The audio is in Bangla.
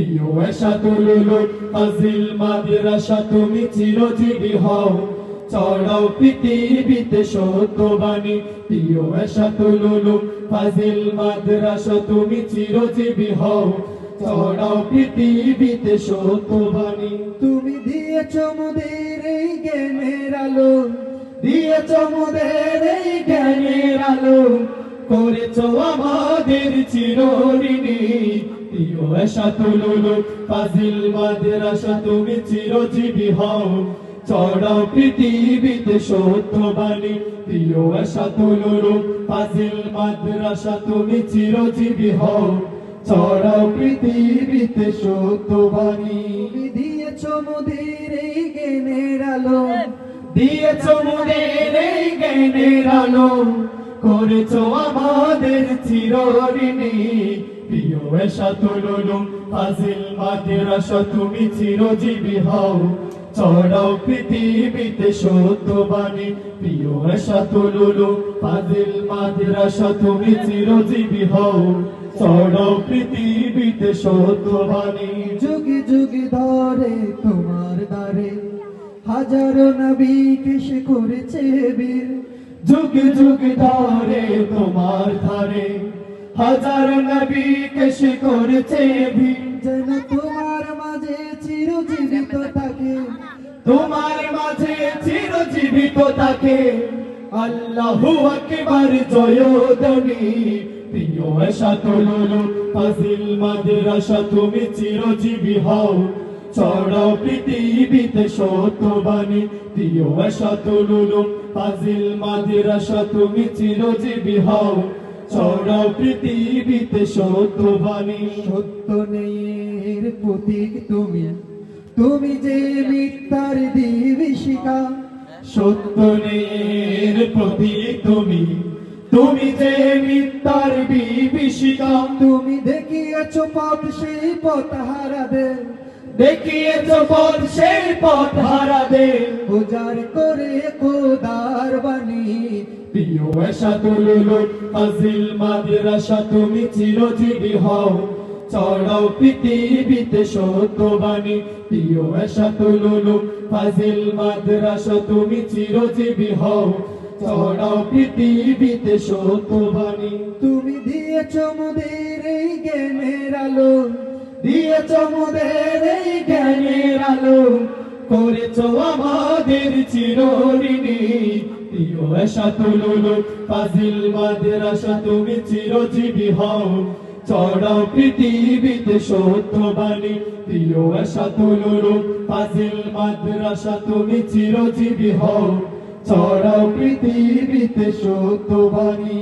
প্রিয় এশাতুল উলুম ফাজিল মাদ্রাসা তুমি চিরজীবী হও ছড়াও পৃথিবীতে সত্যবাণী প্রিয় এশাতুল উলুম ফাজিল মাদ্রাসা তুমি চিরজীবী হও ছড়াও পৃথিবীতে সত্যবাণী তুমি দিয়েছ মোদের এই জ্ঞানের আলো, দিয়েছ মোদের এই জ্ঞানের আলো করেছ আমাদের চিরঋণী প্রিয় এশাতুল উলুম ফাজিল মাদ্রাসা তুমি চিরজীবী হও ছড়াও পৃথিবীতে সত্যবাণী প্রিয় এশাতুল উলুম ফাজিল মাদ্রাসা তুমি চিরজীবী হও ছড়াও পৃথিবীতে সত্যবাণী তুমি দিয়েছ মোদের এই জ্ঞানের আলো, দিয়েছ মোদের এই জ্ঞানের আলো করেছ আমাদের চিরঋণী প্রিয় এশাতুল উলুম ফাজিল মাদ্রাসা তুমি চিরজীবী হও ছড়াও পৃথিবীতে সত্যবাণী প্রিয় এশাতুল উলুম ফাজিল মাদ্রাসা তুমি চিরজীবী হও ছড়াও পৃথিবীতে সত্যবাণী যুগে যুগে ধরে তোমার দ্বারে হাজারো নবীকে সে করেছে বীর, যুগে যুগে ধরে তোমার ধারে হাজার নবীকে সে করেছে ভিড় যেন তোমার মাঝে চিরজীবিত থাকে, তোমার মাঝে চিরজীবিত থাকে আল্লাহু আকবার জয়ধ্বনি প্রিয় এশাতুল উলুম ফাজিল মাদ্রাসা তুমি চিরজীবী হও ছড়াও পৃথিবীতে সত্যবাণী প্রিয় এশাতুল উলুম ফাজিল মাদ্রাসা তুমি চিরজীবী হও ছড়াও পৃথিবীতে সত্যবাণী সত্য নেয়ের প্রতীক তুমি, তুমি যে মিথ্যার দিবিশিকা, সত্য নের প্রতীক তুমি তুমি যে মিথ্যার বিভীষিকা তুমি দেখিয়েছ পথ সেই পথ হারাদের, দেখিয়েছ পথ সেই পথ হারাদের উজার করে খোদার বাণী প্রিয় এশাতুল উলুম ফাজিল মাদ্রাসা তুমি চিরজীবী হও ছড়াও পৃথিবীতে সত্যবাণী প্রিয় এশাতুল উলুম ফাজিল মাদ্রাসা তুমি চিরজীবী হও ছড়াও পৃথিবীতে সত্যবাণী তুমি দিয়েছ মোদের এই জ্ঞানের আলো, দিয়েছ মোদের এই জ্ঞানের আলো করেছ আমাদের চিরঋণী প্রিয় এশাতুল উলুম ফাজিল মাদ্রাসা তুমি চিরজীবী হও ছড়াও পৃথিবীতে সত্যবাণী প্রিয় এশাতুল উলুম ফাজিল মাদ্রাসা তুমি চিরজীবী হও ছড়াও পৃথিবীতে সত্যবাণী।